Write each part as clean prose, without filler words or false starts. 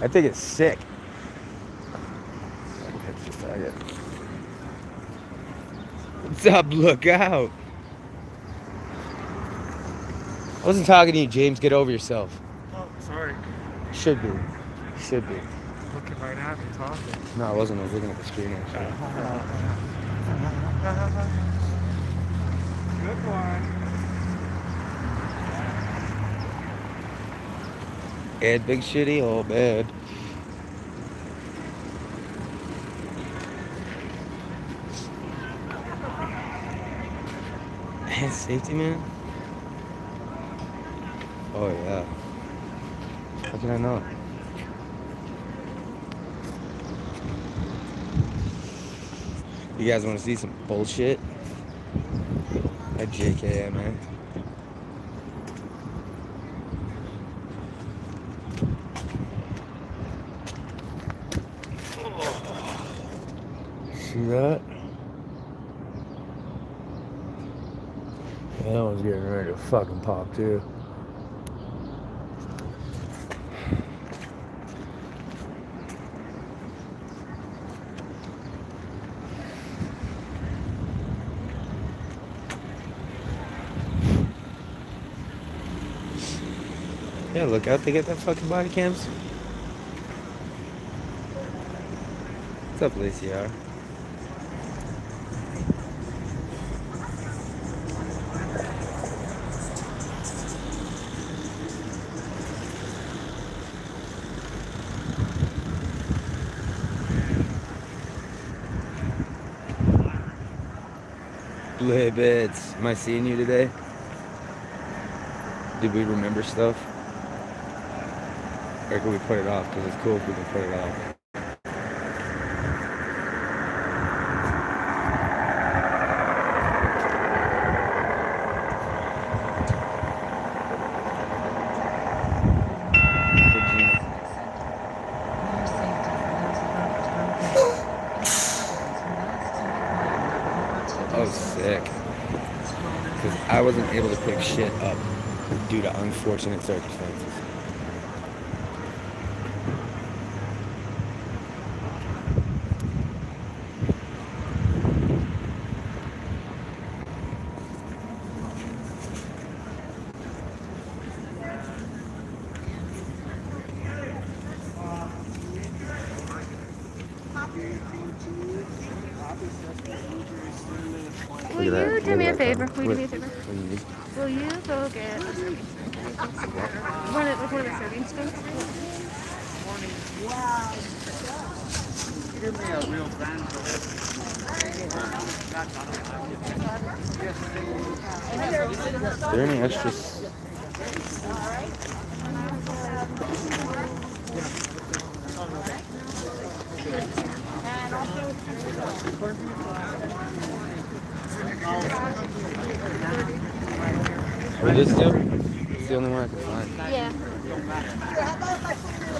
I think it's sick. What's up? Look out. I wasn't talking to you, James. Get over yourself. Oh, sorry. Should be. Should be. Looking right at me, talking. No, I wasn't. I was looking at the screen, actually. Good one. Ed, big shitty old bed. And safety, man? Oh, yeah. How can I not? You guys want to see some bullshit? At JKM, man. See that? Yeah, that one's getting ready to fucking pop, too. Yeah, look out, they get that fucking body cams. What's up, Lacey R? Blue Bits, am I seeing you today? Did we remember stuff? Or can we put it off? Because it's cool if we can put it off. Oh, sick. Because I wasn't able to pick shit up due to unfortunate circumstances. Will you do me a favor? Will you do me a favor? What do you need? Will you go get a serving spoon? One of the serving spoons? Give me a real brand. Is there any extras? Will this do? It's the only one I can find. Yeah.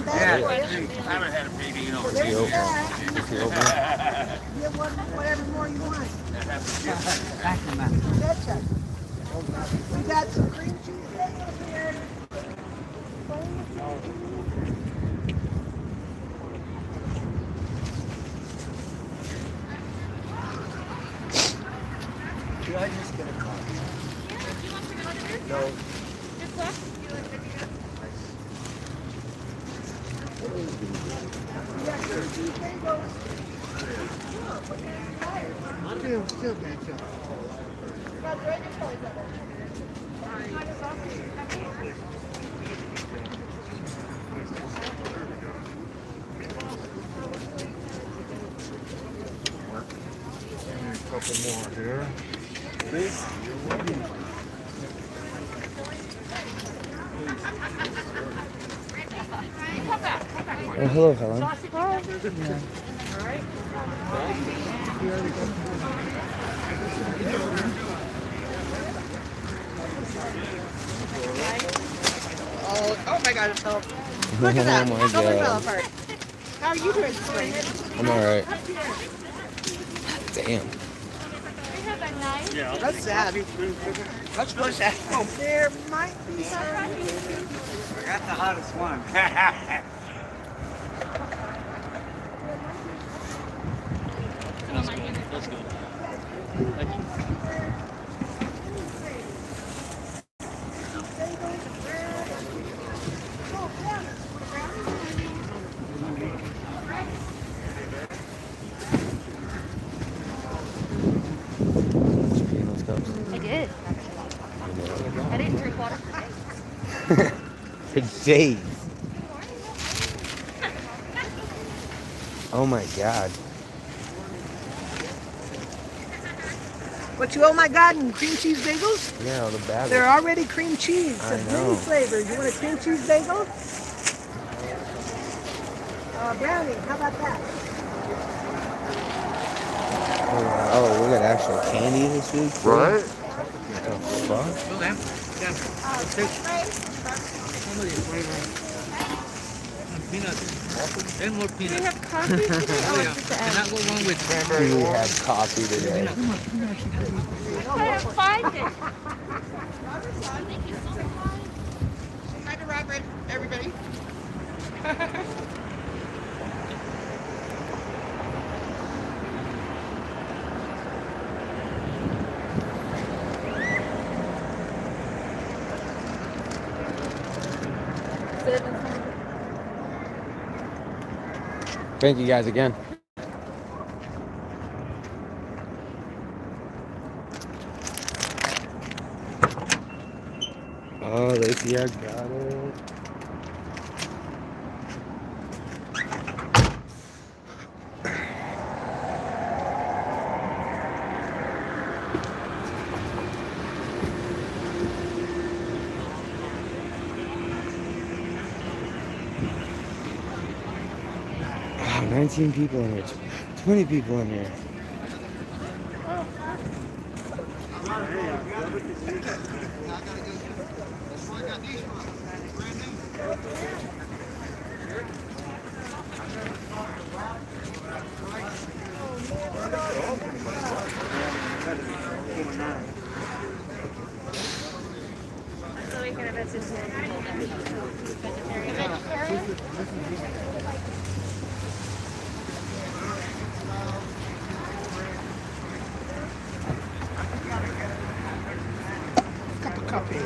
Yeah, I haven't had a baby, you know. Is he open? Is he open? Get whatever more you want. Thank you, man. Betcha. We got some cream cheese bagels here. Did I just get a coffee? No. Still betcha. A couple more here. Please. Hello, Helen. Oh my God, it fell. Look at that. Oh my It totally fell God. apart. How are you doing this morning? I'm alright. Damn. Yeah. That's sad. That's really sad. Oh, There might be some. I got the hottest one. That's good. Thank you. Did you pee in those cups? I did. I didn't drink water for days. For days. Oh my god. What you, oh my God, and cream cheese bagels? Yeah, the bad They're already cream cheese. I Of know. many flavors. You want a cream cheese bagel? Brownie, how about that? Oh, we got actual candy this week. too? Right? What the fuck? And more Do you peanuts. have coffee today? Oh, it's just the And end. not go wrong with We had coffee today. I have 5 days. Hi to Robert, everybody. Thank you guys again. Oh, Lacey, I got it. Wow, 19 people in here. 20 people in here. So we can have it Cup of coffee.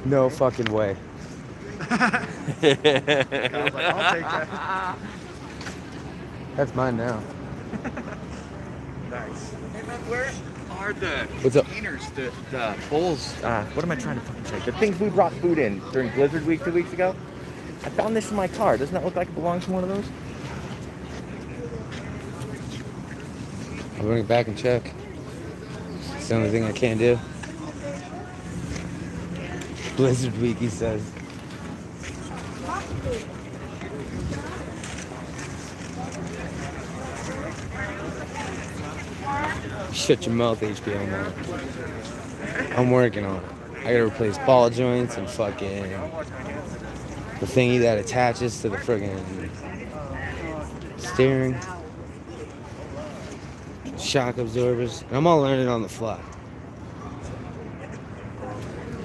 No fucking way. I was like, I'll take that. That's mine now. Nice. Where are the What's up? containers, the bowls? What am I trying to fucking say? The things we brought food in during Blizzard Week 2 weeks ago. I found this in my car. Doesn't that look like it belongs to one of those? I'll bring it back and check. It's the only thing I can do. Blizzard week, he says. Shut your mouth, HBO, man. I'm working on it. I gotta replace ball joints and fucking the thingy that attaches to the friggin' steering. Shock absorbers. And I'm all learning on the fly.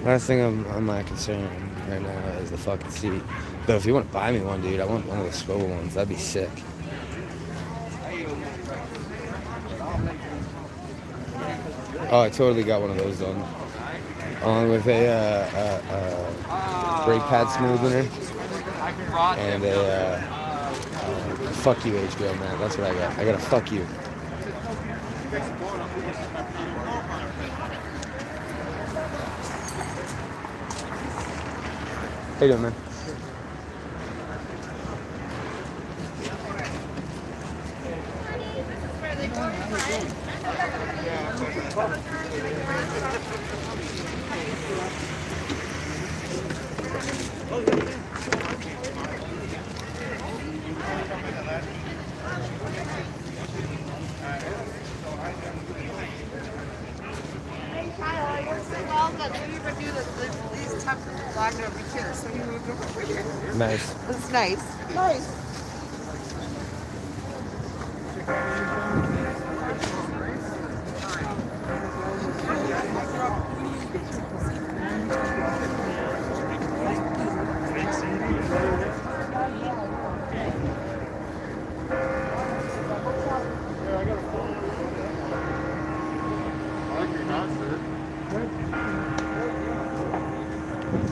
Last thing on my concern right now is the fucking seat. But if you want to buy me one, dude, I want one of the swivel ones. That'd be sick. Oh, I totally got one of those done. Along with a brake pad smoothener and a fuck you HBO, man. That's what I got. I got a fuck you. How you doing, man? I worked so well that we even do these types of vlog over here, so he moved over here. Nice. It's nice. Nice.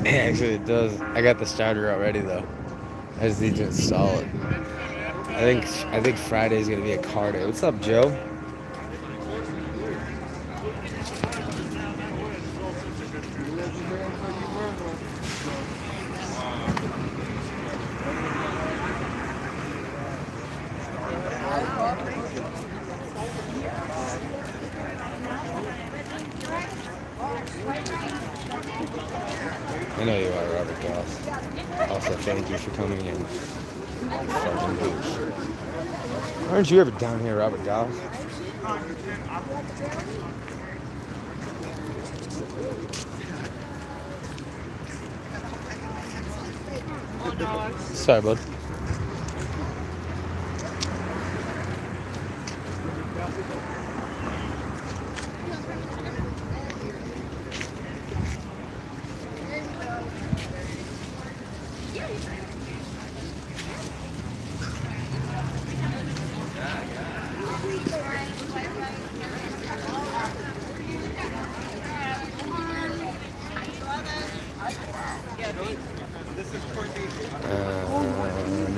Actually, it does. I got the starter already though. I just need to install it. I think Friday's gonna be a car day. What's up, Joe? I know you are, Robert Goss. Also, thank you for coming in. Fucking douche. Aren't you ever down here, Robert Goss? Sorry, bud.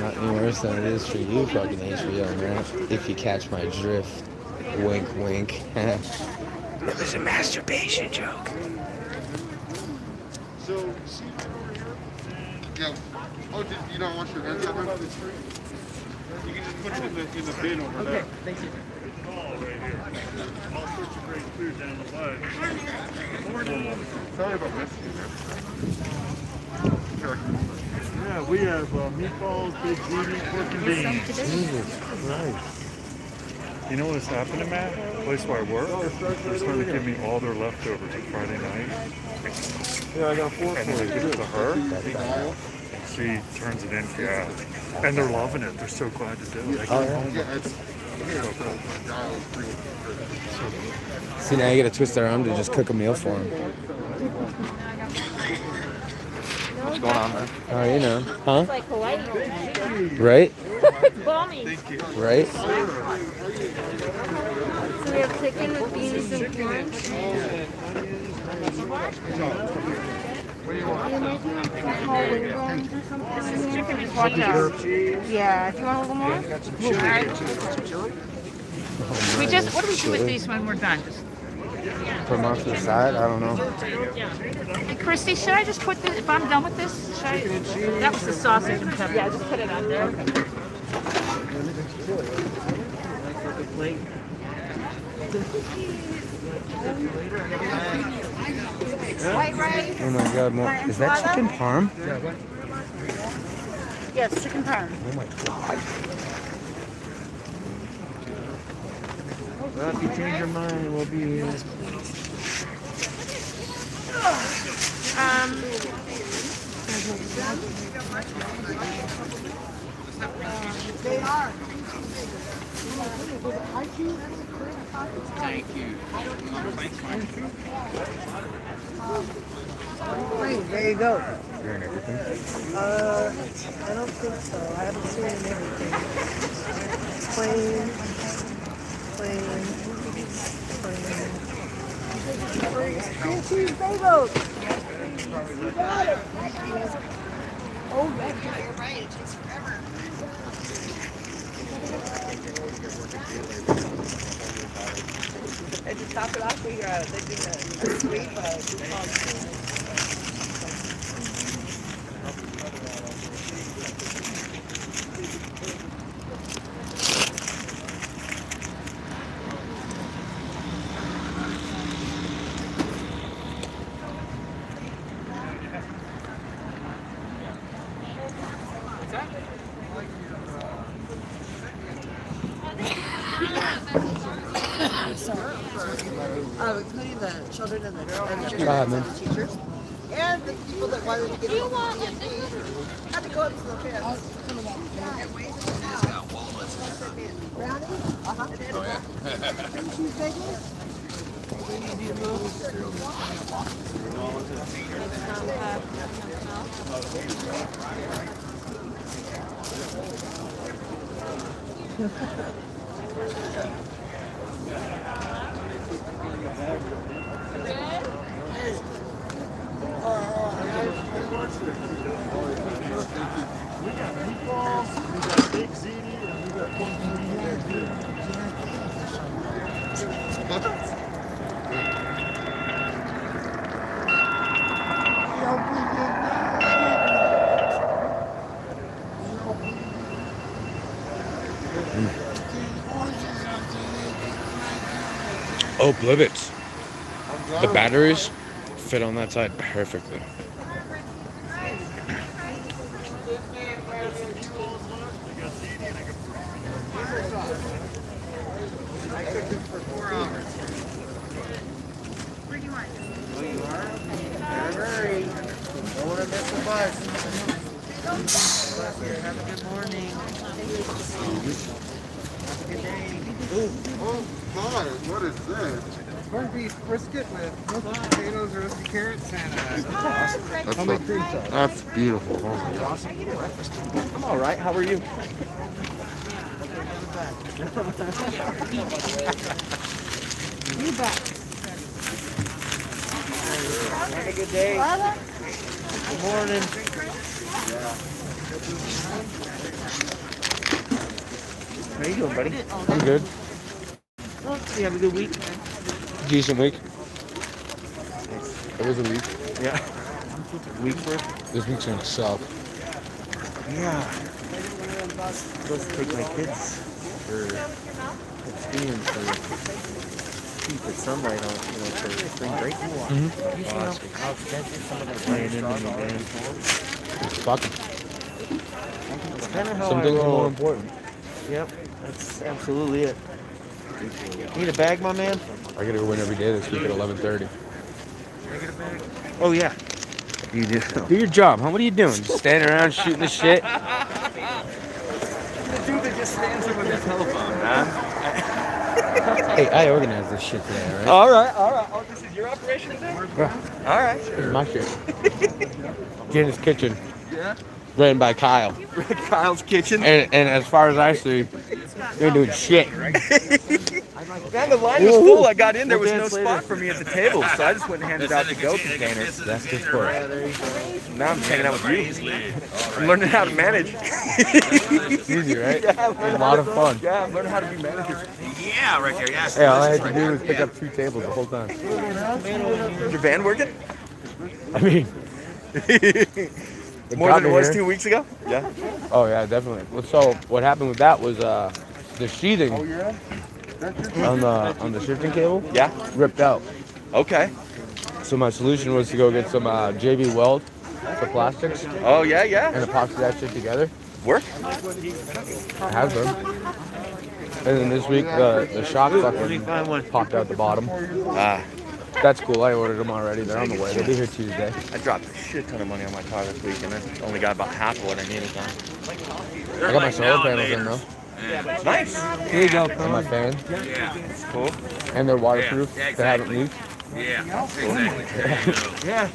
Not any worse than it is for you, fucking HBO, man. If you catch my drift. Wink, wink. It was a masturbation joke. So, yeah. Oh, did you not wash your hands ever? You can just put it in the bin over there. Thank you. All sorts of great food down the way. Sorry about missing you, man. Sure. Yeah, we have meatballs, big ziti, pork and beans. Jesus Christ. You know what's happening, Matt? The place where I work, they're starting to give me all their leftovers on Friday night. Yeah, I got a fork And for then I give it you. to her, and she turns it in, yeah. And they're loving it. They're so glad to do it. They come home. Yeah, it's See, now you gotta twist their arm to just cook a meal for them. What's going on, man? Oh, you know. Huh? It's like Hawaii. Right? Balmy. Right? So we have chicken with beans and corn. This is chicken and hot dogs. Yeah, do you want a little more? All right. We just, what do we do with these when we're done? Just, Put them off to the side? I don't know. hey, Christy, should I just put this, if I'm done with this, should I? That was the sausage and pepper. Yeah, just put it on there. White rice. Oh my god, more. Is that chicken parm? Yes, chicken parm. Oh my god. Well, if you change your mind, we'll be. There you go. You're in everything. I don't think so. I haven't seen everything. Plain, cream cheese bagels. You got it. Oh, you're right. It takes forever. And to top it off, we are thinking a sweet including the children and the teachers, and the people that wanted to get in. Had to go up to the fence. Brownie? Uh-huh. Oh, yeah. Cream cheese bagels? Oh, Blibbits. The batteries fit on that side perfectly. Oh, God, what is this? Corned beef brisket with smoked potatoes, roasted carrots, and That's beautiful. Oh my God. I'm all right. How are you? You bet. Have a good day. Good morning. How you doing, buddy? I'm good. You have a good week? Decent week. It was a week. Yeah. Week's worth? This week's gonna suck. Yeah. I'm supposed to take my kids for skiing for keep the sunlight on, for spring break. Playing into me, man. Fuck. It's kind of how Some I things are roll. more important. Yep, that's absolutely it. Need a bag, my man? I gotta go win every day this week at 11:30. Oh yeah, you do. Do your job, huh? What are you doing? Just standing around shooting the shit? The dude that just stands there with his telephone, man. Hey, I organized this shit today, alright? All right. Oh, this is your operation today? All right. This is my shit. Jen's kitchen. Yeah. Ran by Kyle. Kyle's kitchen. And as far as I see, they're doing shit. Man, the line was full. I got in, there was no spot for me at the table, so I just went and handed out the go containers. That's good for it. Now I'm hanging out with you. I'm learning how to manage. It's easy, right? Yeah, A lot of fun. Yeah, I'm learning how to be manager. Yeah, right there. Yeah. Hey, all I had to do was pick up 2 tables the whole time. Is your van working? I mean, More than it was 2 weeks ago? Yeah. Oh yeah, definitely. Well, so what happened with that was the sheathing on the shifting cable Yeah. ripped out. Okay. So my solution was to go get some JB Weld for plastics Oh, yeah, yeah. and epoxy that shit together. Work? It has been. And then this week the shock fucking popped out the bottom. Ah, That's cool. I ordered them already. They're on the way. They'll be here Tuesday. I dropped a shit ton of money on my car this week, and I only got about half of what I needed done. I got my solar panels in though. Nice. Here you go. And my fan. Cool. And they're waterproof. They haven't leaked. Yeah. Exactly. Yeah.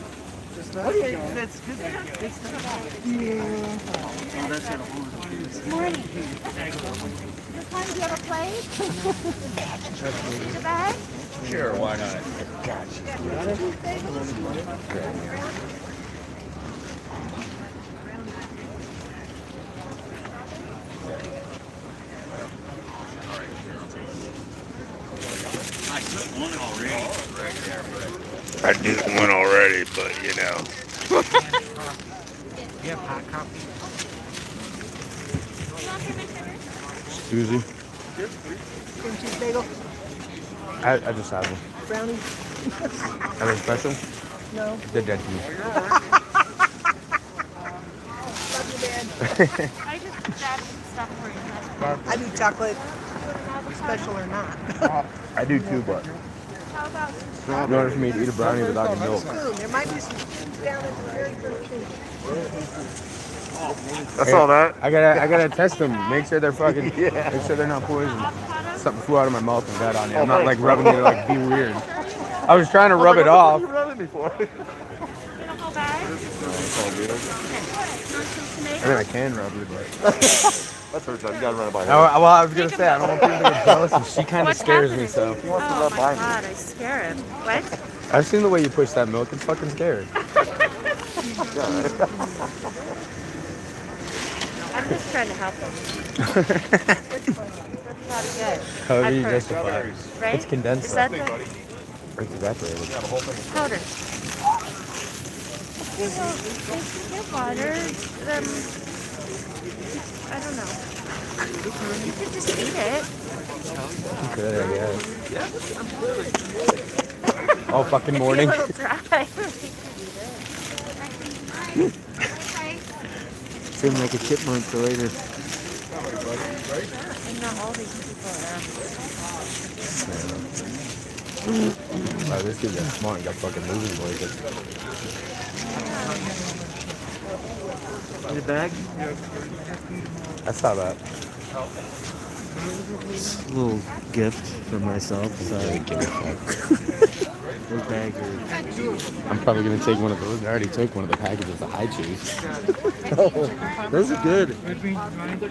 Morning. What time do you have a plate? Your bag? Sure. Why not? I took one already. I did one already, but you know. Susie. Cream cheese bagel, I just have them. brownie. Are they special? No. They're dead to me. Love you, man. I just grabbed some stuff for you. I do chocolate, special or not. I do too, but How about in order for me to eat a brownie without the milk. Soon. There might be some down at the very first thing. That's all that. I gotta test them. Make sure they're fucking. Make sure they're not poison. Something flew out of my mouth and got on it. I'm not like rubbing it to like be weird. I was trying to rub it off. What are you rubbing me for? the whole bag? I mean, I can rub it, but. That's her job. You gotta run it by her. Well, I was gonna say I don't want people to get jealous, and she kind of What's scares me. happening? So He wants to Oh rub my by me. god, I scare him. What? I've seen the way you push that milk. It's fucking scary. I'm just trying to help him. not good. However I've you heard. justify it. Right? It's condensed. Is that though. the It's evaporated. powder? You know, they can get water. I don't know. You could just eat it. Good, I guess. All fucking morning. It's a little dry. Seemed like a chipmunk later. And not all these people are. Wow, this dude got smart and got fucking moving blankets. Your bag? I saw that. A little gift for myself. Sorry. Give a fuck. Those bags are... I'm probably gonna take one of those. I already took one of the packages of high chews. Oh, those are good.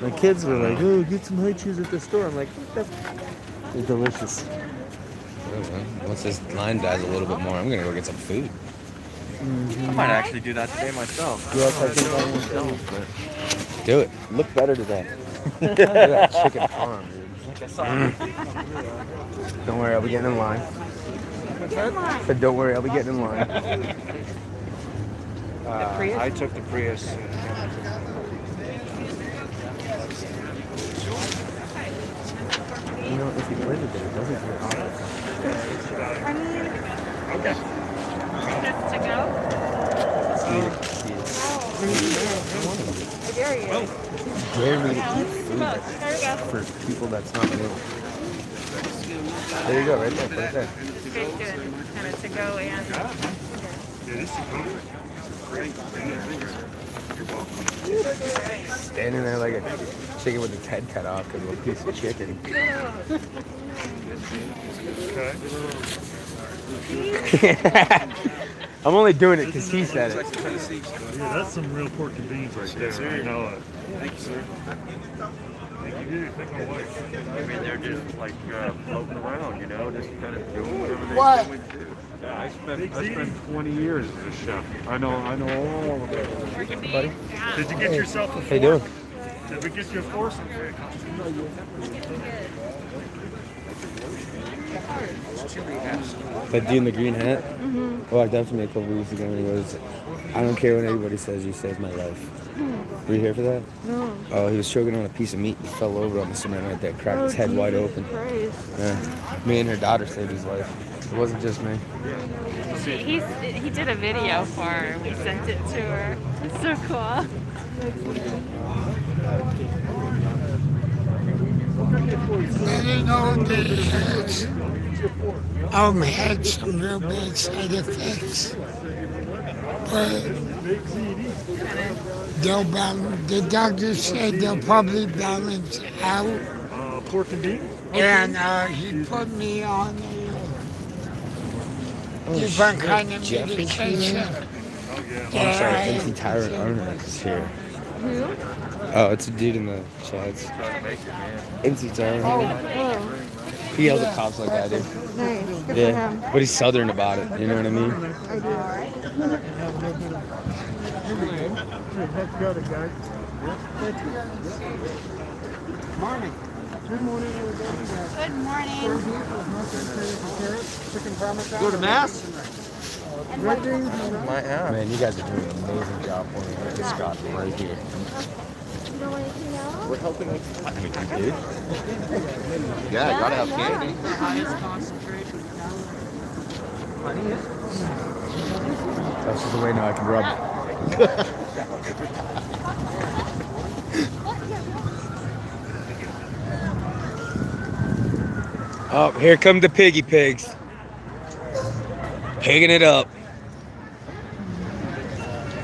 My kids were like, oh, get some high chews at the store. I'm like, they're delicious. Once this line dies a little bit more, I'm gonna go get some food. Mm-hmm. I might actually do that today myself. Yes, I think I myself, but... Do it. Look better today. Look at that chicken parm, dude. Don't worry, I'll be getting in line. Said, don't worry, I'll be getting in line. I took the Prius. You know, if you live there, it doesn't get hot. I mean, okay. To go? There he is. Dare me to Yeah, eat let's food look. There we go. for people that's not new. There you go, right there, right there. It's great doing kind of to go and. Standing there like a chicken with its head cut off because of a piece of chicken. I'm only doing it because he said it. Yeah, that's some real pork and beans right there. I know it. Thank you, sir. Thank you. Thank my wife. I mean, they're just like floating around, you know, just kind of doing whatever they What? would do. Yeah, I spent 20 years as a chef. I know all of it. Buddy? Did you get yourself a fork? How you doing? Did we get you a fork? That dude in the green hat? Mm-hmm. Oh, I definitely a couple weeks ago and he goes, I don't care what anybody says, you saved my life. Were you here for that? No. Oh, he was choking on a piece of meat and fell over on the cement right there, cracked his head wide open. Yeah. Me and her daughter saved his life. It wasn't just me. He did a video for her. We sent it to her. It's so cool. Getting old has had some real bad side effects. But the doctor said they'll probably balance out. Pork and beef? And he put me on a different kind of medication. I'm sorry, MC Tyrant Arnold is here. Who? Oh, it's a dude in the chats. MC Tyrant Arnold. He yells at cops like I do. Nice. Good Yeah, but he's southern about it, you know what I mean? I Morning. Good morning, everybody. Good morning. Chicken parmesan. Go to mass? Man, you guys are doing an amazing job for me. Look at Scott right here. You don't want anything else? We're helping like, I mean, you did? Yeah, gotta have candy. That's just the way now I can rub. Oh, here come the piggy pigs. Pigging it up.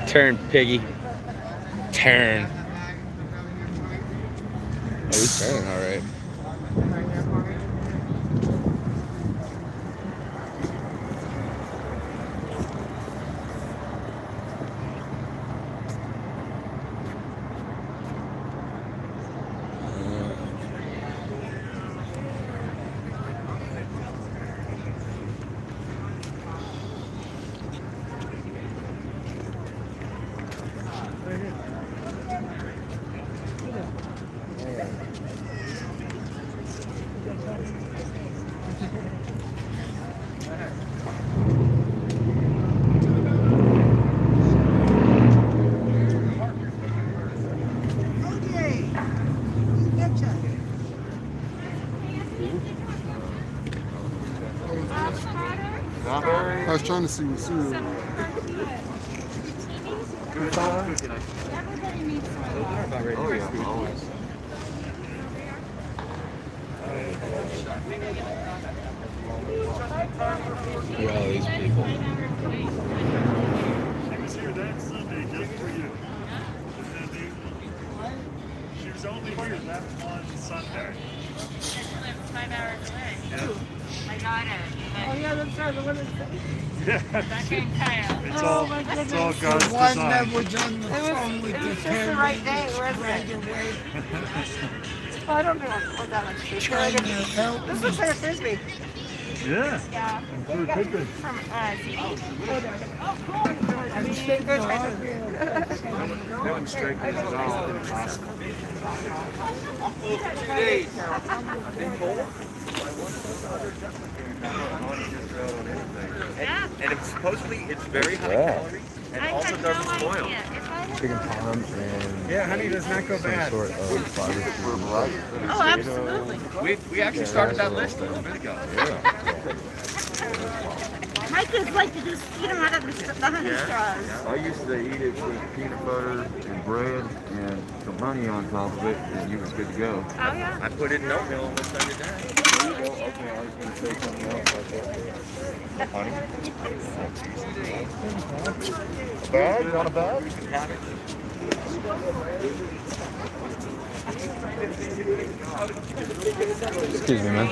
Turn, piggy. Turn. Oh, he's turning all right. Okay. Getcha. I was trying to see what's here. Oh yeah, always. Look at all these people. She was here that Sunday just for you. She was only here that one Sunday. 5 hours away. Yeah. My daughter. Oh yeah, that's right. The one that's Yeah. Back in Kyle. It's all God's The one that design. was on the phone with the just the right day, wasn't right it? away. Oh, I don't know what that looks like. Trying to help This looks like a frisbee. Yeah. Yeah. Include pictures. From ZD. Oh, cool. I mean, it goes right there. Doing straight is all impossible. Yeah. And it's supposedly it's very high calorie and I also had doesn't no spoil. idea. If I had Chicken parm and Yeah, honey does not go some bad. sort of barbecue. Oh, absolutely. We actually started that list a little bit ago. My kids like to just eat them out of the honey straws. I used to eat it with peanut butter and bread and some honey on top of it, and you was good to go. Oh, yeah. I put it in oatmeal and what's under that? There you go. Okay, I was going to say something else like that. Honey? A bag? Not a bag? You can have it. Excuse me, man.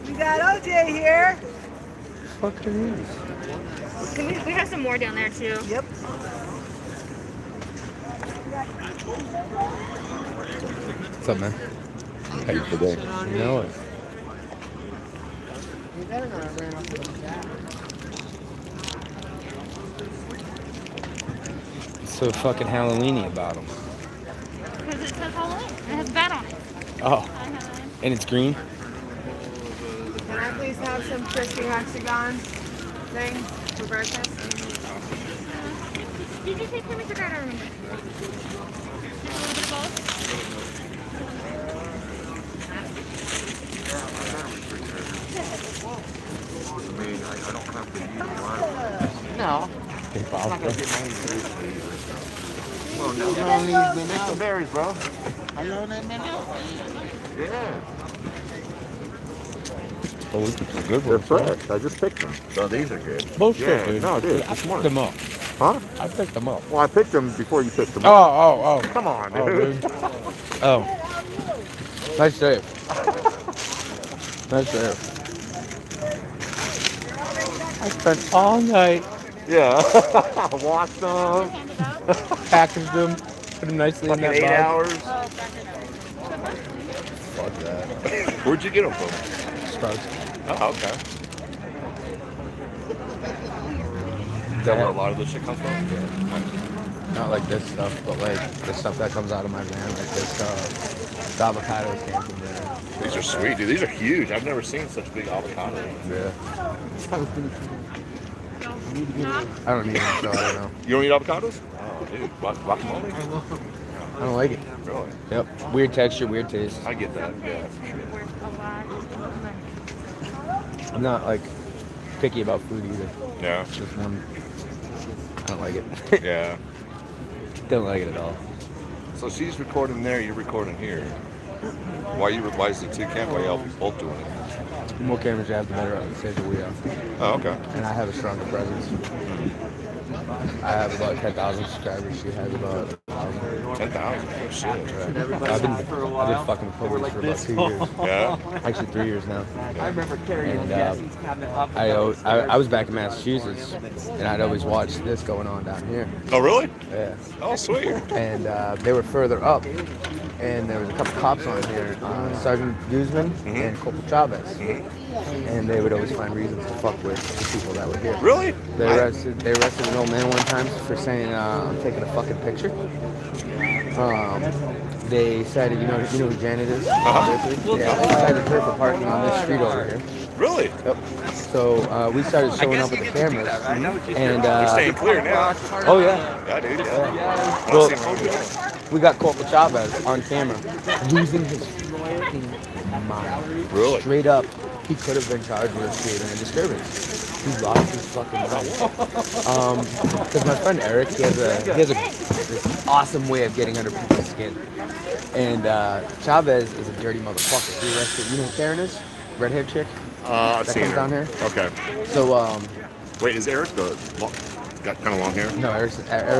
We got OJ here. Fuck are these? We have some more down there, too. Yep. What's up, man? How you today? You know it. You better not have ran off with that. What's so fucking Halloweeny about them? Because it says Halloween. It has bat on it. Oh, and it's green? Can I please have some crispy hexagon things for breakfast? Did you take for Mr. Carter or me? Just a little bit of both? I mean, I don't have to use one. No. Well, no. You don't need the berries, bro. Yeah. Oh, we keep some good They're ones. huh? fresh. I just picked them. So these are good. Bullshit, Yeah, dude. no, dude, I this picked morning. them up. Huh? I picked them up. Well, I picked them before you picked them Oh, up. oh, oh. Come on, Oh, dude. dude. Oh. Nice save. Nice save. I spent all night Yeah. Washed them. packaged them, put them nicely in Fucking that 8 box. hours. Fuck that. Where'd you get them from? Sprouts. Oh, okay. Is that where a lot of this shit comes from? Not like this stuff, but like the stuff that comes out of my van, like this the avocados came from there. These are sweet, dude. These are huge. I've never seen such big avocados. Yeah. I don't need them, so I don't know. You don't eat avocados? Oh, dude. Guacamole? I don't like it. Really? Yep. Weird texture, weird taste. I get that. Yeah, for sure. I'm not like picky about food either. Yeah. Just one. I don't like it. Yeah. Don't like it at all. So she's recording there, you're recording here. Why is it two cameras? Why y'all both doing it? The more cameras you have, the better on the stage we are. Oh, okay. And I have a stronger presence. I have about 10,000 subscribers. She has about 1,000. 10,000. Oh, shit. I've been fucking with Kobe for about 2 years. Yeah. Actually, 3 years now. I remember carrying And Jesse's cabinet up. I was back in Massachusetts, and I'd always watch this going on down here. Oh, really? Yeah. Oh, sweet. And they were further up, and there was a couple cops on here, Sergeant Guzman and Corporal Chavez, and they would always find reasons to fuck with the people that were here. Really? They arrested an old man one time for saying I'm taking a fucking picture. they decided, you know who Janet is? Obviously? Yeah, they decided to pay for parking on this street over here. Really? Yep. So we started showing up with the cameras, and You're staying clear now. oh yeah, Yeah, dude. Yeah. Well, I've seen photos. we got Corporal Chavez on camera losing his fucking mind. Really? Straight up, he could have been charged with creating a disturbance. He lost his fucking mind. Because my friend Eric, he has this awesome way of getting under people's skin. And Chavez is a dirty motherfucker. He arrested, you know who Karen is? Red-haired chick? I've that seen comes her. down here? Okay. So, Wait, is Eric got kind of long hair? no, Eric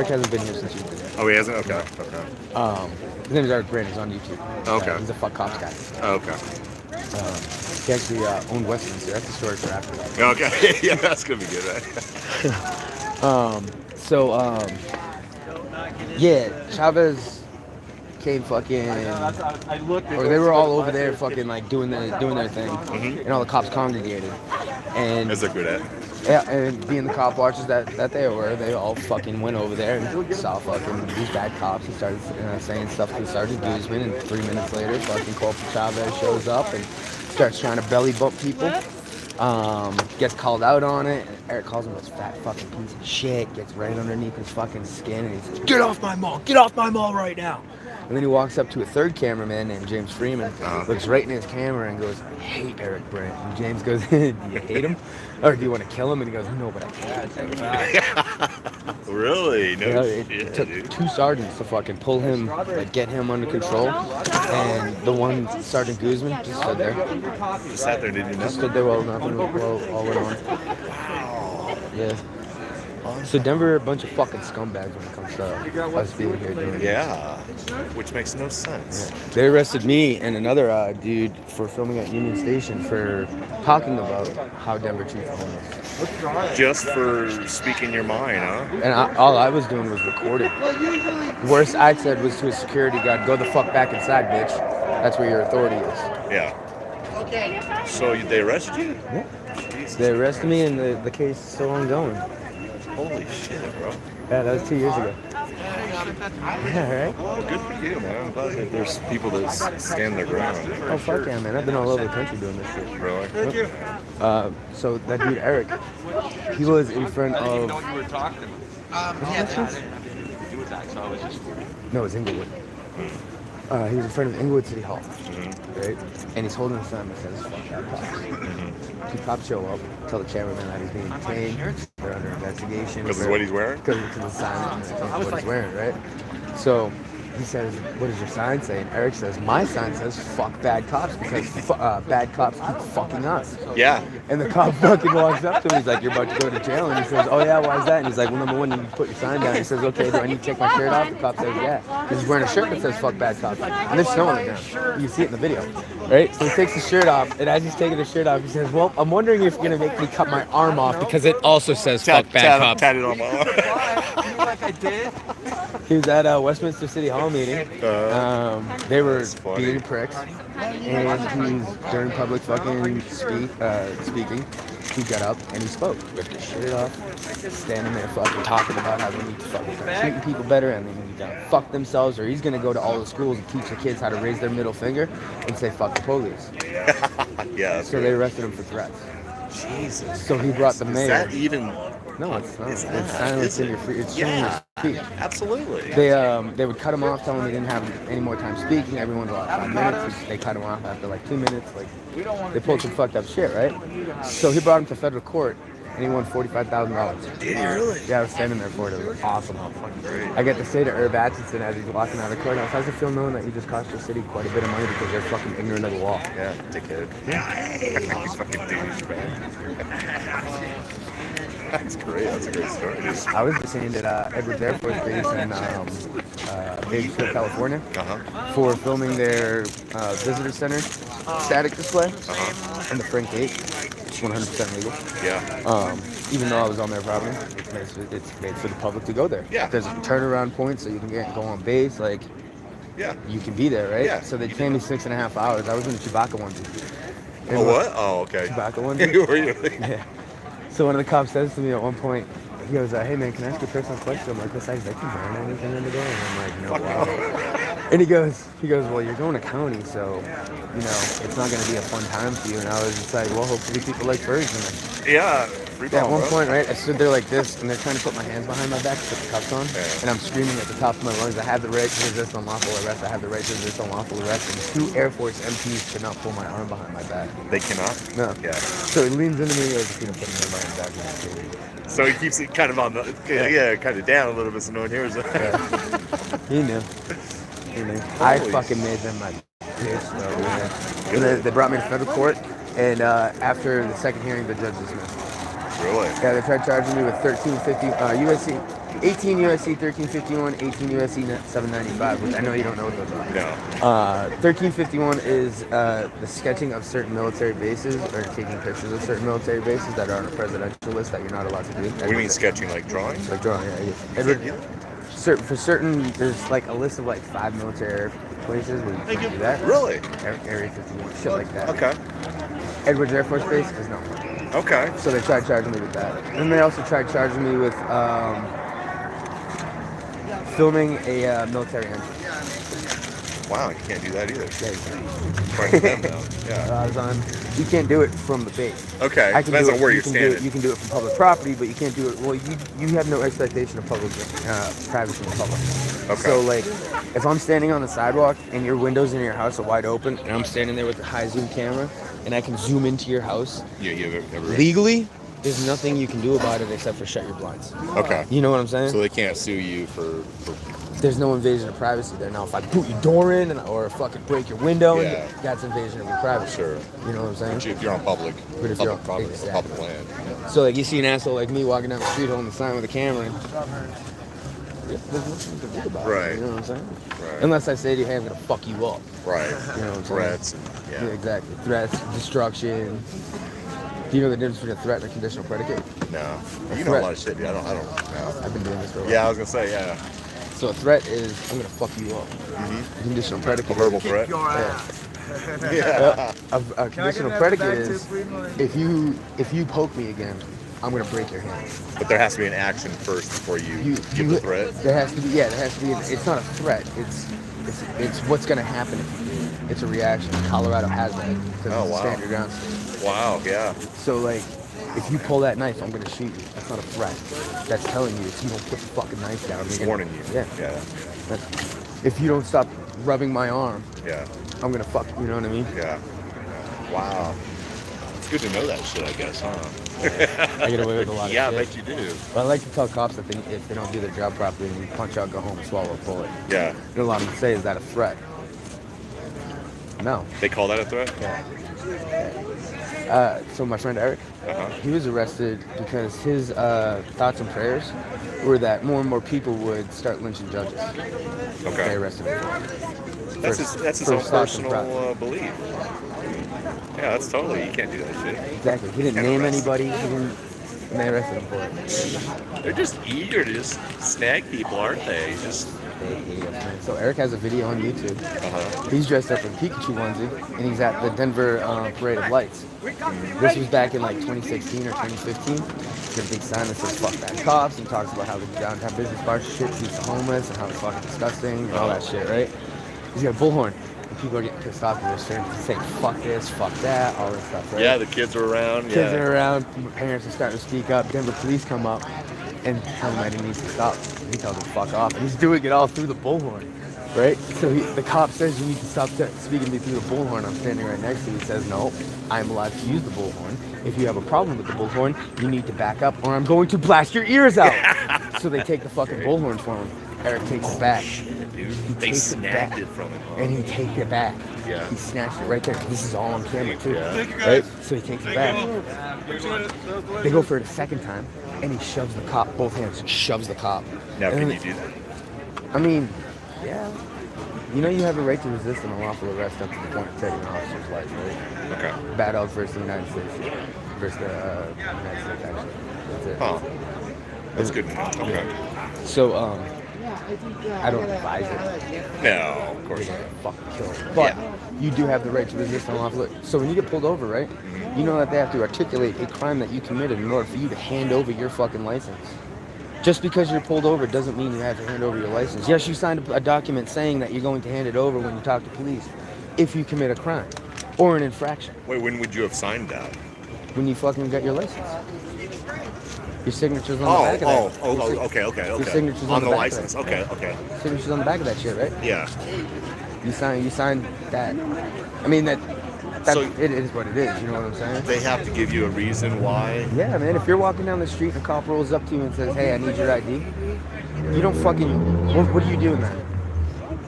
hasn't been here since he's been here. Oh, he hasn't? Okay. Okay. His name is Eric Brand. He's on YouTube. Okay. He's a fuck cops guy. Okay. He actually owned Westminster. That's the story for after that. Okay. Yeah, that's gonna be good, right? Yeah, Chavez came fucking, or they were all over there fucking like doing their thing, and all the cops congregated, and As they're good at. yeah, and being the cop watchers that they were, they all fucking went over there and saw fucking these bad cops and started saying stuff to Sergeant Guzman, and 3 minutes later, fucking Corporal Chavez shows up and starts trying to belly bump people. Gets called out on it. Eric calls him this fat fucking piece of shit. Gets right underneath his fucking skin, and he's like, "Get off my mall! Get off my mall right now!" And then he walks up to a third cameraman named James Freeman, looks right in his camera and goes, "I hate Eric Brandt." And James goes, "Do you hate him? Or do you want to kill him?" And he goes, "No, but I can't." Really? No It shit, took dude. 2 sergeants to fucking pull him, like get him under control. And the one Sergeant Guzman just stood there. Just sat there, didn't you know? Just stood there while nothing all went on. Yeah. So Denver are a bunch of fucking scumbags when it comes to us being here doing this. Yeah. Which makes no sense. They arrested me and another dude for filming at Union Station for talking about how Denver treats the homeless. Just for speaking your mind, huh? And all I was doing was recording. Worst I said was to a security guard, "Go the fuck back inside, bitch. That's where your authority is." Yeah. So they arrested you? Yeah. Jesus. They arrested me and the case is still ongoing. Holy shit, bro. Yeah, that was 2 years ago. Yeah, right? Well, good for you, man. I'm glad that there's people that stand their ground. Oh, fuck yeah, man. I've been all over the country doing this shit. Really? Thank you. So that dude, Eric, he was in front of... No, it's Inglewood. He was in front of Inglewood City Hall, right? And he's holding a sign that says, "Fuck that cops." 2 cops show up, tell the cameraman that he's being detained. They're under investigation. Because of what he's wearing? Because of the sign and what he's wearing, right? So he says, "What does your sign say?" And Eric says, "My sign says, fuck bad cops, because bad cops keep fucking us." Yeah. And the cop fucking walks up to him. He's like, "You're about to go to jail." And he says, "Oh yeah, why is that?" And he's like, "Well, number one, you put your sign down." He says, "Okay, do I need to take my shirt off?" The cop says, "Yeah." Because he's wearing a shirt that says, "Fuck bad cops." And there's snow on the ground. You can see it in the video, right? So he takes his shirt off, and as he's taking his shirt off, he says, "Well, I'm wondering if you're gonna make me cut my arm off, because it also says fuck bad cops." Tatted on my arm. Like I did. He was at a Westminster City Hall meeting. They were being pricks, and he was during public fucking speaking. He got up and he spoke, ripped his shirt off, standing there fucking talking about how they need to fucking start treating people better and they need to fuck themselves, or he's gonna go to all the schools and teach the kids how to raise their middle finger and say fuck the police. Yeah. So they arrested him for threats. Jesus. So he brought the mayor. Is that even? No, it's not. It's It's not, silence is in it? your free. It's Yeah. speech. Absolutely. They would cut him off, tell him he didn't have any more time speaking. Everyone's allowed 5 minutes. They cut him off after like 2 minutes. Like they pulled some fucked up shit, right? So he brought him to federal court, and he won $45,000. Did he really? Yeah, I was standing there for it. It was awesome. I get to say to Herb Atchison as he's walking out of the courthouse, "How's it feel knowing that you just cost your city quite a bit of money because you're fucking ignorant of the law?" Yeah, dickhead. He's fucking douche, man. That's great. That's a great story, dude. I was detained at Edwards Air Force Base in Bakersfield, California, for filming their visitor center static display on the Frank Gate. It's 100% legal. Yeah. Even though I was on their property, it's made for the public to go there. Yeah. There's a turnaround point so you can go on base. Like, Yeah. you can be there, right? Yeah. So they detained me 6.5 hours. I was in a Chewbacca onesie. Oh, what? Oh, okay. Chewbacca onesie. Were you really? Yeah. So one of the cops says to me at one point, he goes, "Hey man, can I ask you a personal question?" I'm like, "Besides, they can burn anything in the day?" And I'm like, "No, wow." And he goes, well, you're going to county, so, you know, it's not going to be a fun time for you. And I was just like, well, hopefully people like birds. And Yeah. Free at ball, one bro. point, right, I stood there like this, and they're trying to put my hands behind my back to put the cuffs on, and I'm screaming at the top of my lungs, I have the right to resist unlawful arrest, I have the right to resist unlawful arrest, and 2 Air Force MPs could not pull my arm behind my back. They cannot? No. Yeah. So he leans into me, and goes, you know, put my arm behind my back. So he keeps it kind of on the, kind of down a little bit so no one hears it. He knew. I fucking made them my bitch, though, man. And then they brought me to federal court, and after the second hearing, the judge dismissed. Really? Yeah, they tried charging me with 1350 USC, 18 USC 1351, 18 USC 795, which I know you don't know what those are. No. 1351 is the sketching of certain military bases or taking pictures of certain military bases that are on a presidential list that you're not allowed to do. What do you mean sketching, like drawing? Like drawing, yeah. For certain, there's like a list of like 5 military places where you can do that. Really? Area 51, shit like that. Okay. Edwards Air Force Base is no. Okay. So they tried charging me with that. And they also tried charging me with filming a military entrance. Wow, you can't do that either. Yeah, you can. Right to them, though. Yeah. I was on. You can't do it from the base. Okay. I can Depends do on it, where you you're can standing. You can do it from public property, but you can't do it. Well, you have no expectation of public privacy in public. Okay. So like, if I'm standing on the sidewalk and your windows in your house are wide open, and I'm standing there with the high zoom camera, and I can zoom into your house. Yeah, you ever Legally, there's nothing you can do about it except for shut your blinds. Okay. You know what I'm saying? So they can't sue you for there's no invasion of privacy there. Now, if I boot your door in or fucking break your window, Yeah. that's invasion of your privacy. Sure. You know what I'm saying? if you're on public property, exactly. public land. Yeah. So, like, you see an asshole like me walking down the street holding the sign with a camera. There's nothing to do about Right. it. You know what I'm saying? Right. Unless I say to you, hey, I'm going to fuck you up. Right. You know what I'm saying? Threats and Yeah, exactly. Threats, destruction. Do you know the difference between a threat and a conditional predicate? No. You know a lot of shit, dude. I don't know. I've been doing this for a while. Yeah, I was gonna say, yeah. So a threat is, I'm going to fuck you up. Mm-hmm. Conditional predicate. A verbal threat? Yeah. A conditional predicate is, if you poke me again, I'm gonna break your hand. But there has to be an action first before you give the threat. There has to be. It's not a threat. It's what's gonna happen if you do. It's a reaction. Colorado has that because it's a standard ground state. Wow. Yeah. So like, if you pull that knife, I'm gonna shoot you. That's not a threat. That's telling you if you don't put the fucking knife down. It's warning you. Yeah. Yeah. If you don't stop rubbing my arm, Yeah. I'm gonna fuck. You know what I mean? Yeah. Wow. It's good to know that shit, I guess, huh? I get away with a lot of Yeah, I shit. bet you do. But I like to tell cops that if they don't do their job properly, then you punch out, go home, and swallow a bullet. Yeah. And a lot of them say, is that a threat? No. They call that a threat? Yeah. So my friend Eric, Uh-huh. he was arrested because his thoughts and prayers were that more and more people would start lynching judges. Okay. They arrested him. That's his own personal belief. Yeah, that's totally, you can't do that shit. Exactly. He didn't Can't name arrest. anybody. And they arrested him for it. They're just eager to just snag people, aren't they? Just. So Eric has a video on YouTube. Uh-huh. He's dressed up in a Pikachu onesie, and he's at the Denver Parade of Lights. This was back in like 2016 or 2015. There's a big sign that says "fuck that cops" and talks about how the downtown business bar shit treats the homeless and how it's fucking disgusting and all that shit, right? He's got a bullhorn. And people are getting pissed off because they're starting to say "fuck this, fuck that," all this stuff, right? Yeah, the kids are around. Kids are around. Parents are starting to speak up. Denver police come up and tell him that he needs to stop. He tells him fuck off. And he's doing it all through the bullhorn, right? So the cop says you need to stop speaking to me through the bullhorn. I'm standing right next to him. He says no, I'm allowed to use the bullhorn. If you have a problem with the bullhorn, you need to back up or I'm going to blast your ears out. So they take the fucking bullhorn from him. Eric takes it back. They snagged it from him. And he takes it back. Yeah. He snatched it right there. This is all on camera too. Yeah. Thank you, Right? guys. So he takes it back. They go for it a second time, and he shoves the cop, both hands, shoves the cop. Now, And can then- you do that? I mean, yeah. You know you have a right to resist an unlawful arrest up to the point of taking an officer's life, right? Okay. Bad Elk versus the United States. Versus the United States, actually. That's it. Huh. That's good to know. Okay. So, I don't advise it. No, of course You're not. gonna fucking kill him. But you do have the right to resist unlawful. So when you get pulled over, right? You know that they have to articulate a crime that you committed in order for you to hand over your fucking license. Just because you're pulled over doesn't mean you have to hand over your license. Yes, you signed a document saying that you're going to hand it over when you talk to police if you commit a crime or an infraction. Wait, when would you have signed that? When you fucking got your license. Your signature's on the back of that. Okay. Your signature's on the back license. of that. Okay. Signature's on the back of that shit, right? Yeah. You signed that. I mean, that So- it is what it is, you know what I'm saying? They have to give you a reason why. Yeah, man, if you're walking down the street and a cop rolls up to you and says, hey, I need your ID, you don't fucking, what do you do in that?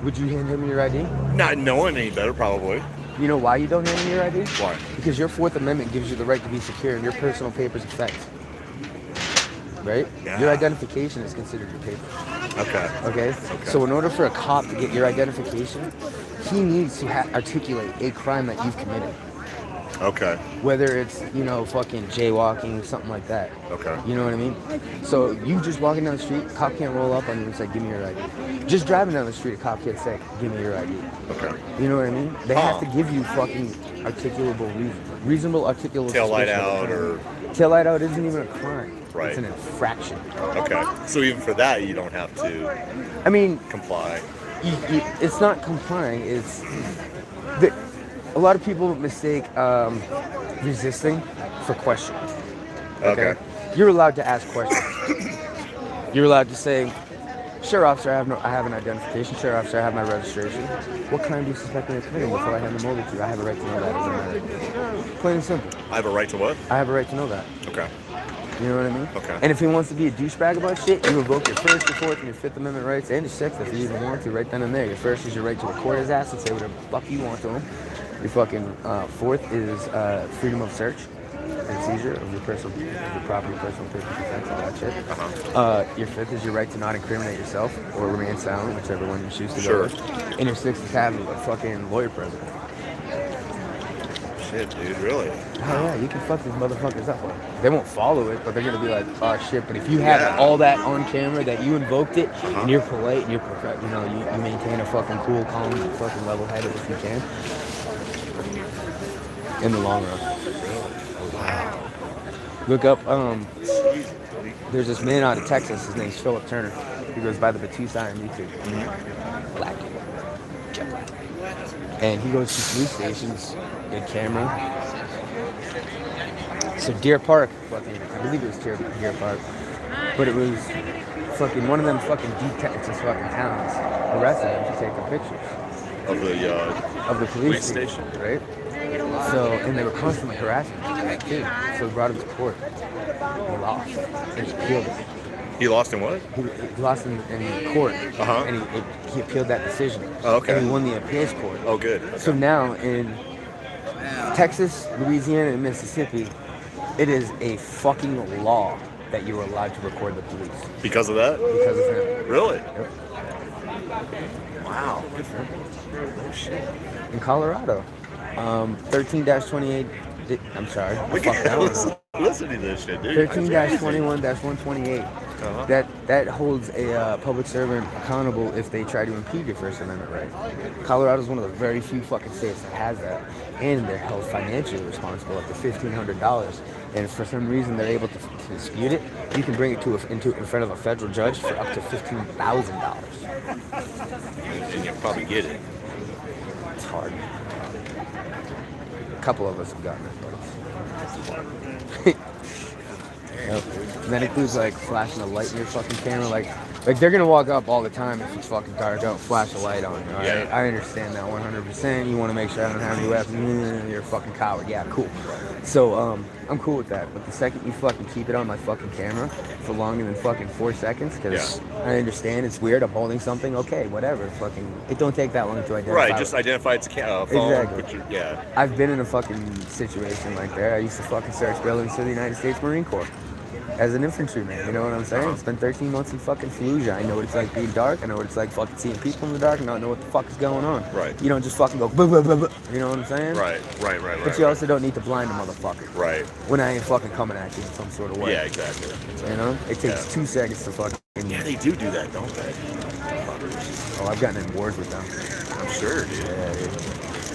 Would you hand him your ID? Not knowing any better, probably. You know why you don't hand him your ID? Why? Because your Fourth Amendment gives you the right to be secure and your personal papers affect. Right? Yeah. Your identification is considered your papers. Okay. Okay? So in order for a cop to get your identification, he needs to articulate a crime that you've committed. Okay. Whether it's, fucking jaywalking, something like that. Okay. You know what I mean? So you just walking down the street, a cop can't roll up on you and say, give me your ID. Just driving down the street, a cop can't say, give me your ID. Okay. You know what I mean? They have to give you fucking articulable reason. Reasonable articulable Tail light suspicion of a out crime. or. Tail light out isn't even a crime. Right. It's an infraction. Okay. So even for that, you don't have to I mean, comply. it's not complying. It's a lot of people mistake resisting for questioning. Okay. You're allowed to ask questions. You're allowed to say, "Sure, officer, I have an identification. Sure, officer, I have my registration. What crime do you suspect me of committing before I hand them over to you? I have a right to know that as a matter." Plain and simple. I have a right to what? I have a right to know that. Okay. You know what I mean? Okay. And if he wants to be a douchebag about shit, you invoke your First, your Fourth, and your Fifth Amendment rights, and your Sixth if you even want to, right then and there. Your first is your right to record his ass and say whatever the fuck you want to him. Your fucking fourth is freedom of search and seizure of your property, personal papers, defense, all that shit. Your fifth is your right to not incriminate yourself or remain silent, whichever one you choose to go with. And your sixth is having a fucking lawyer present. Shit, dude, really? Oh yeah, you can fuck these motherfuckers up. They won't follow it, but they're gonna be like, oh shit. But if you have all that on camera, that you invoked it, and you're polite, and you maintain a fucking cool, calm, fucking level-headed if you can. In the long run. Wow. Look up, there's this man out of Texas, his name's Philip Turner. He goes by the Batusi on YouTube. Black kid. And he goes to police stations, good camera. So Deer Park, I believe it was Deer Park, but it was fucking one of them fucking deep Texas fucking towns arrested him for taking pictures of the police station, right? So, and they were constantly harassing him, too. So they brought him to court. He lost, and he appealed it. He lost in what? He lost in court, and he appealed that decision. Oh, okay. And he won the appeals court. Oh, good. Okay. So now in Texas, Louisiana, and Mississippi, it is a fucking law that you are allowed to record the police. Because of that? Because of him. Really? Yep. Wow. Oh shit. In Colorado, 13-28. I'm sorry. Look Fuck at that one. listen to this shit, dude. 13-21-128. That holds a public servant accountable if they try to impede your First Amendment right. Colorado is one of the very few fucking states that has that, and they're held financially responsible up to $1,500. And if for some reason they're able to dispute it, you can bring it in front of a federal judge for up to $15,000. And you'll probably get it. It's hard. A couple of us have gotten it, but it's hard. Yep. And that includes like flashing a light in your fucking camera, like they're gonna walk up all the time if it's fucking dark out, flash a light on you. All right? Yeah. I understand that 100%. You want to make sure I don't have any weapons. You're a fucking coward. Yeah, cool. So I'm cool with that. But the second you fucking keep it on my fucking camera for longer than fucking 4 seconds, because I understand it's weird. I'm holding something. Okay, whatever. Fucking, it don't take that long to identify. Right, just identify it's a phone. Exactly. I've been in a fucking situation like that. I used to fucking search buildings for the United States Marine Corps as an infantryman, you know what I'm saying? Spent 13 months in fucking Fallujah. I know what it's like being dark. I know what it's like fucking seeing people in the dark and not know what the fuck is going on. Right. You don't just fucking go, blah, blah, blah, blah. You know what I'm saying? Right. But you also don't need to blind a motherfucker. Right. When I ain't fucking coming at you in some sort of way. Yeah, exactly. You know? It takes 2 seconds to fucking... Yeah, they do that, don't they? Oh, I've gotten in wars with them. I'm sure, dude. Yeah, dude.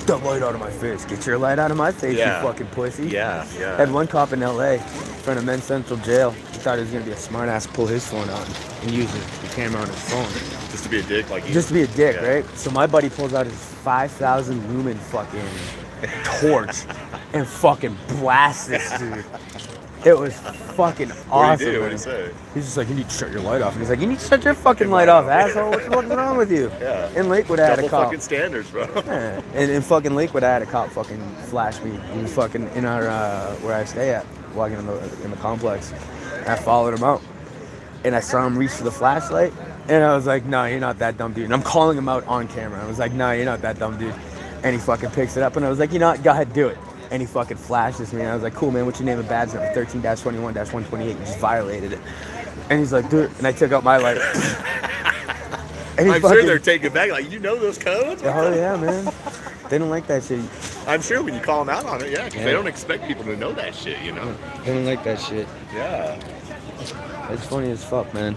the light out of my face. Get your light out of my face, Yeah. you fucking pussy. Yeah, yeah. Had one cop in LA in front of Men's Central Jail. He thought he was gonna be a smart ass, pull his phone out and use the camera on his phone. Just to be a dick, like you. Just to be a dick, Yeah. right? So my buddy pulls out his 5,000 lumen fucking torch and fucking blasts this dude. It was fucking What awesome. do you do? What do man. you say? He's just like, you need to shut your light off. And he's like, you need to shut your fucking light off, asshole. What's fucking wrong with you? Yeah. In Lakewood, I had a Double cop. fucking standards, bro. Yeah. And in fucking Lakewood, I had a cop fucking flash me. He was fucking in our where I stay at, walking in the complex. And I followed him out, and I saw him reach for the flashlight, and I was like, no, you're not that dumb, dude. And I'm calling him out on camera. I was like, no, you're not that dumb, dude. And he fucking picks it up, and I was like, you know what? Go ahead, do it. And he fucking flashes me, and I was like, cool, man, what's your name and badge number? 13-21-128. You just violated it. And he's like, dude, and I took out my lighter. And he I'm sure they're taking back. Like, you know those codes? Oh yeah, man. They don't like that shit. I'm sure when you call them out on it, yeah, because Yeah. they don't expect people to know that shit, you know? They don't like that shit. Yeah. It's funny as fuck, man.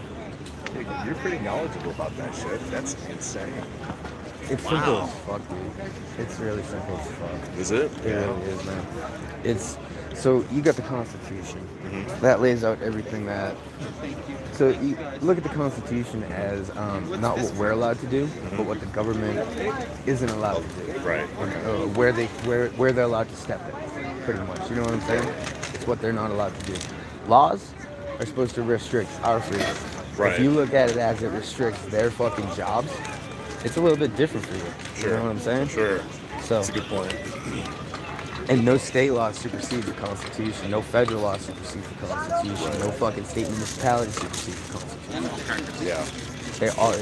You're pretty knowledgeable about that shit. That's insane. It's simple as fuck, dude. It's really simple as fuck. Is it? It really is, man. It's so you got the Constitution. That lays out everything that. So you look at the Constitution as not what we're allowed to do, but what the government isn't allowed to do. Right. Where they're allowed to step in, pretty much. You know what I'm saying? It's what they're not allowed to do. Laws are supposed to restrict our freedom. Right. If you look at it as it restricts their fucking jobs, it's a little bit different for you. Sure. You know what I'm saying? Sure. So, That's a good point. and no state law supersedes the Constitution. No federal law supersedes the Constitution. No fucking state municipality supersedes the Constitution. Yeah. They all.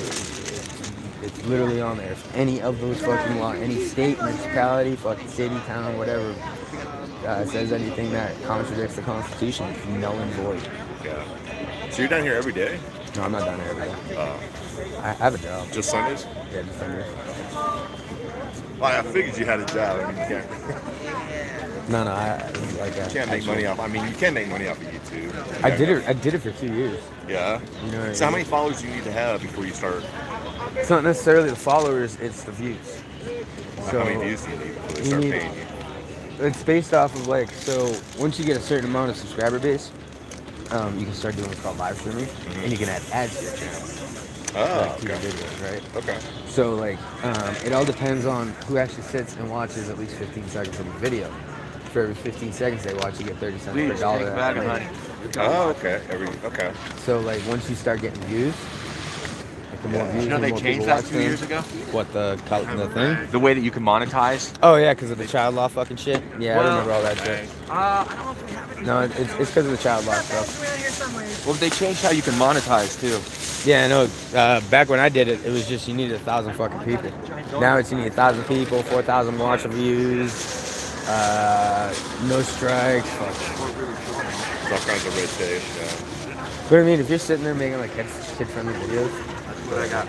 It's literally on there. If any of those fucking law, any state, municipality, fucking city, town, whatever, says anything that contradicts the Constitution, it's null and void. Yeah. So you're down here every day? No, I'm not down there every day. I have a job. Just Sundays? Yeah, just Sundays. Well, I figured you had a job. I mean, you can't. No, You can't make money off. I mean, you can make money off of YouTube. I did it for 2 years. Yeah. You know. So how many followers do you need to have before you start? It's not necessarily the followers; it's the views. So how many views do you need before they start paying you? It's based off of like, so once you get a certain amount of subscriber base, you can start doing what's called live streaming, and you can add ads to your channel. Oh, like okay. videos, right? Okay. So like, it all depends on who actually sits and watches at least 15 seconds of the video. For every 15 seconds they watch, you get 30 cents per dollar. that play. Oh, okay. Okay. So like, once you start getting views, like the more views, You know the they more changed people that watch 2 years them. ago? What the thing? The way that you can monetize? Oh yeah, because of the child law fucking shit. Yeah, I remember all that shit. I don't know if we have it. No, it's because of the child law stuff. Well, they changed how you can monetize too. Yeah, I know. Back when I did it, it was just you needed 1,000 fucking people. Now it's you need 1,000 people, 4,000 watch views, no strikes. It's all kinds of red tape. Yeah. But I mean, if you're sitting there making like kid-friendly videos, that's what I got.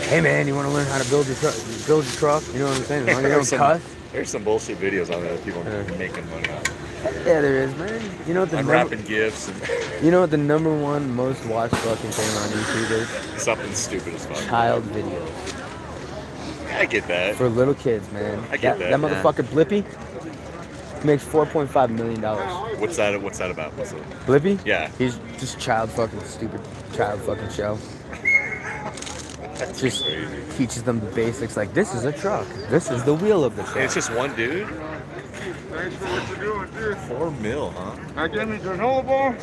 Hey man, you want to learn how to build your truck? Build your truck. You know what I'm saying? As long as you don't cuss. There's some bullshit videos on there that people are making money on. Yeah, there is, man. You know what the Unwrapping gifts and you know what the #1 most watched fucking thing on YouTube is? something stupid as fuck. Child videos. I get that. For little kids, man. I get that. That motherfucker Blippi makes $4.5 million. What's that about? What's it? Blippi? Yeah. He's just stupid child fucking show. That's Just crazy. teaches them the basics, like this is a truck. This is the wheel of the truck. And it's just one dude? Thanks for what you're doing, dude. $4 million, huh? I get me granola bar.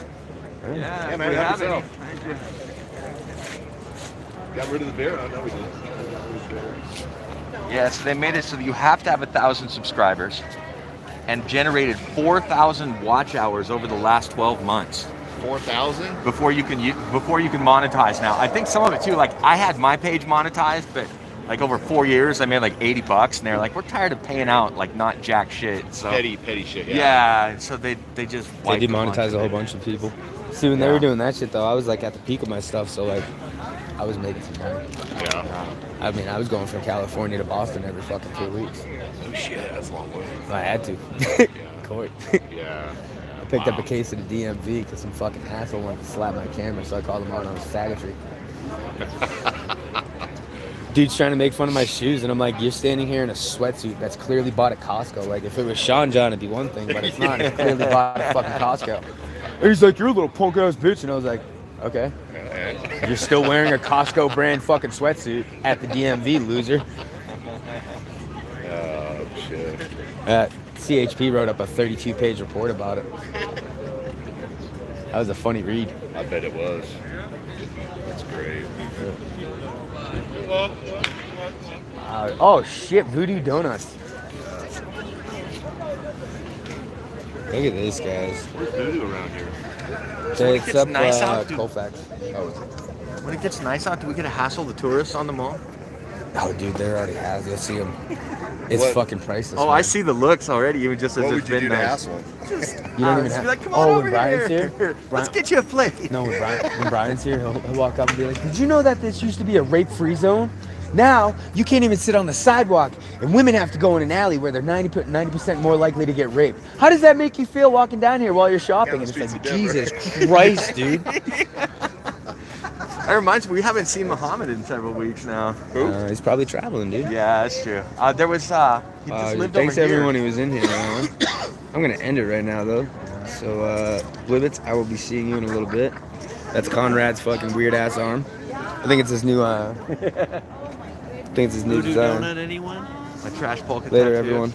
Yeah, man, help yourself. Thank you. Got rid of the beer? I know we did. Yeah, so they made it so that you have to have 1,000 subscribers and generated 4,000 watch hours over the last 12 months 4,000? before you can monetize. Now, I think some of it too, like I had my page monetized, but like over 4 years, I made like $80, and they're like, we're tired of paying out like not jack shit. So Petty shit, yeah. yeah, so they just They wiped demonetized a whole bunch of people. See, when they Yeah. were doing that shit though, I was like at the peak of my stuff, so like I was making some money. Yeah. I mean, I was going from California to Boston every fucking 2 weeks. Oh shit, that's a long way. I had to. Court. Yeah. I picked up a case of the DMV because some fucking asshole wanted to slap my camera, so I called him out on his faggotry. Dude's trying to make fun of my shoes, and I'm like, you're standing here in a sweatsuit that's clearly bought at Costco. Like, if it was Sean John, it'd be one thing, but it's not. It's clearly bought at fucking Costco. And he's like, you're a little punk ass bitch, and I was like, okay. You're still wearing a Costco brand fucking sweatsuit at the DMV, loser. Oh, shit. CHP wrote up a 32-page report about it. That was a funny read. I bet it was. That's great. Oh shit, Voodoo Donuts. Look at this, guys. Where's Voodoo around here? It's gets up nice out, dude. Colfax. Oh, When it gets nice out, do we get to hassle the tourists on the mall? Oh, dude, there already has. You'll see them. It's What? fucking priceless. Oh, man. I see the looks already, even just as what it's would you been do to nice. hassle him? You don't even Just have. be like, come on when over Brian's here. here. Let's get you a plate. No, when Brian's here, he'll walk up and be like, "Did you know that this used to be a rape-free zone? Now you can't even sit on the sidewalk, and women have to go in an alley where they're 90% more likely to get raped. How does that make you feel walking down here while you're shopping?" And it's like, Jesus Christ, dude. That reminds me, we haven't seen Muhammad in several weeks now. He's probably traveling, dude. Yeah, that's true. There was, he just lived thanks over everyone here. who was in here. I'm gonna end it right now, though. So, Blibbits, I will be seeing you in a little bit. That's Conrad's fucking weird ass arm. I think it's his new. I think it's his new Voodoo design. Donut, anyone? My trash polka Later, tattoo. everyone.